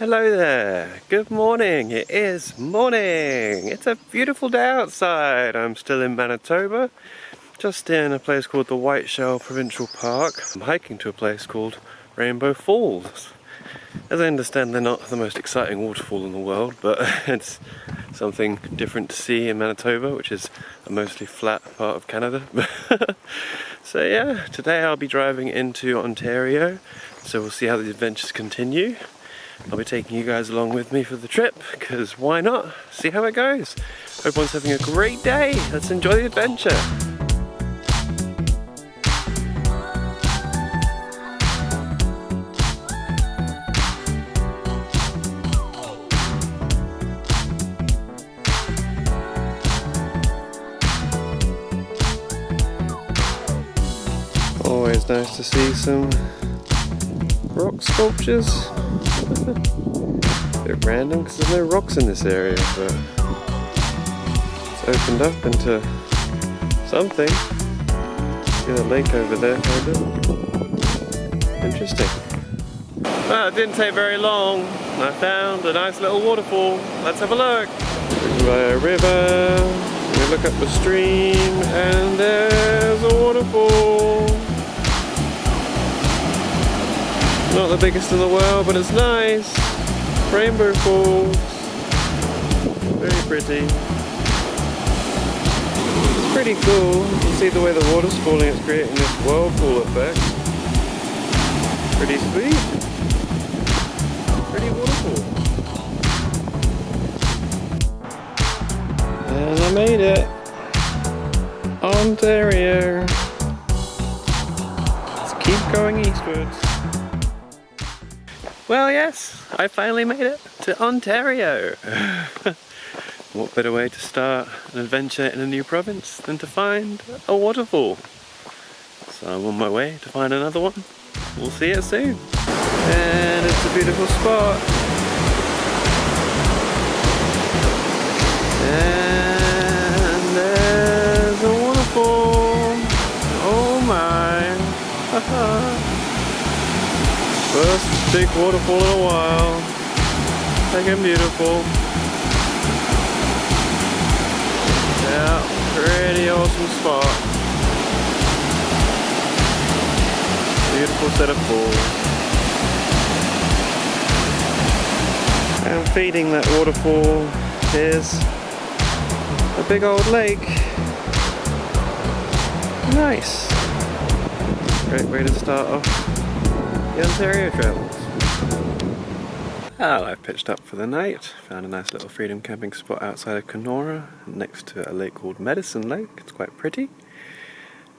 Hello there, good morning. It is morning. It's a beautiful day outside. I'm still in Manitoba, just in a place called the Whiteshell Provincial Park. I'm hiking to a place called Rainbow Falls. As I understand, they're not the most exciting waterfall in the world, but it's something different to see in Manitoba, which is a mostly flat part of Canada. So yeah, today I'll be driving into Ontario, so we'll see how the adventures continue. I'll be taking you guys along with me for the trip, because why not? See how it goes. Hope everyone's having a great day. Let's enjoy the adventure. Always nice to see some rock sculptures. A bit random because there's no rocks in this area, but it's opened up into something. See that lake over there, kind of. Interesting. Well, it didn't take very long. I found a nice little waterfall. Let's have a look. We're by a river. We look up the stream, and there's a waterfall. Not the biggest in the world, but it's nice. Rainbow Falls. Very pretty. It's pretty cool. You see the way the water's falling, it's creating this whirlpool effect. Pretty sweet. Pretty waterfall. And I made it. Ontario. Let's keep going eastwards. Well, yes, I finally made it to Ontario. What better way to start an adventure in a new province than to find a waterfall? So I'm on my way to find another one. We'll see it soon. And it's a beautiful spot. And there's a waterfall. Oh my. First big waterfall in a while. Looking beautiful. Yeah, pretty awesome spot. Beautiful set of falls. And feeding that waterfall is a big old lake. Nice. Great way to start off the Ontario travels. Well, I've pitched up for the night. Found a nice little freedom camping spot outside of Kenora, next to a lake called Medicine Lake. It's quite pretty.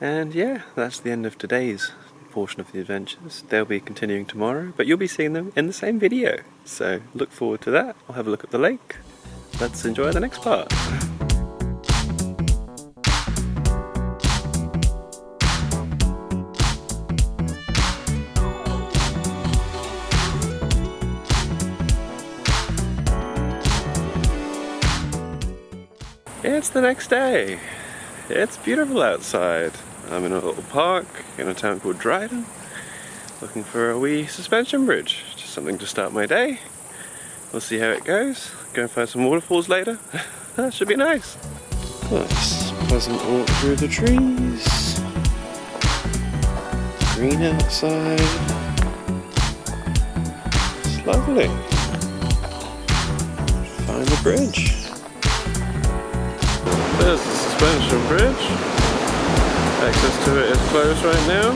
And yeah, that's the end of today's portion of the adventures. They'll be continuing tomorrow, but you'll be seeing them in the same video. So look forward to that. I'll have a look at the lake. Let's enjoy the next part. It's the next day. It's beautiful outside. I'm in a little park in a town called Dryden, looking for a wee suspension bridge. Just something to start my day. We'll see how it goes. Go and find some waterfalls later. That should be nice. Nice, pleasant walk through the trees. Green outside. It's lovely. Find the bridge. There's the suspension bridge. Access to it is closed right now.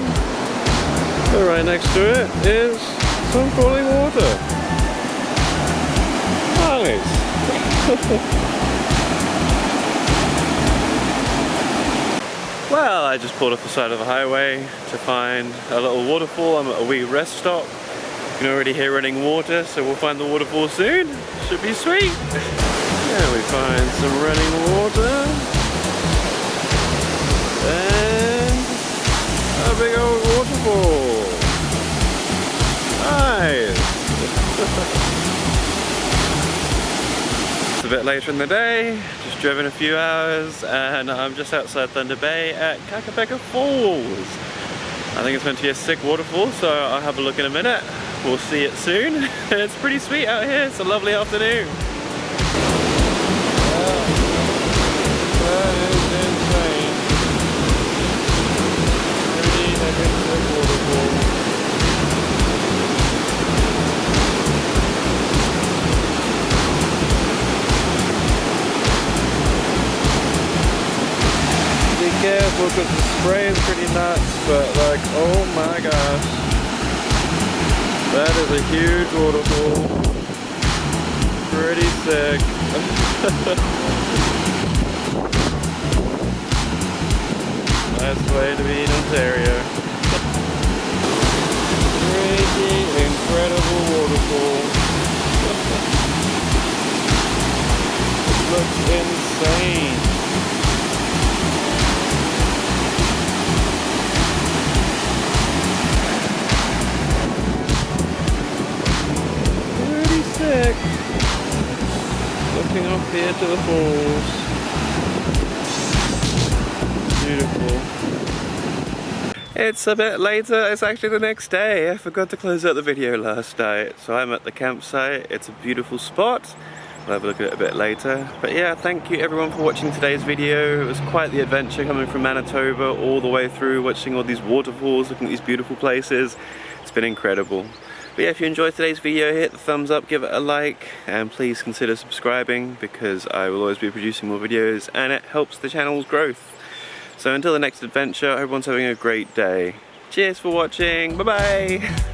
But right next to it is some falling water. Nice. Well, I just pulled off the side of the highway to find a little waterfall. I'm at a wee rest stop. You can already hear running water, so we'll find the waterfall soon. Should be sweet. There we find some running water. And a big old waterfall. Nice. It's a bit later in the day, just driven a few hours, and I'm just outside Thunder Bay at Kakabeka Falls. I think it's meant to be a sick waterfall, so I'll have a look in a minute. we'll see it soon. It's pretty sweet out here, it's a lovely afternoon. That is insane. Pretty magnificent waterfall. Be careful because the spray is pretty nuts, but like, oh my gosh. That is a huge waterfall. Pretty sick. Nice way to be in Ontario. Pretty incredible waterfall. It looks insane. Pretty sick. Looking off the edge of the falls. Beautiful. It's a bit later, it's actually the next day. I forgot to close out the video last night. So I'm at the campsite, it's a beautiful spot. We'll have a look at it a bit later. But yeah, thank you everyone for watching today's video. It was quite the adventure coming from Manitoba all the way through, watching all these waterfalls, looking at these beautiful places. It's been incredible. But yeah, if you enjoyed today's video, hit the thumbs up, give it a like, and please consider subscribing because I will always be producing more videos and it helps the channel's growth. So until the next adventure, everyone's having a great day. Cheers for watching, bye bye!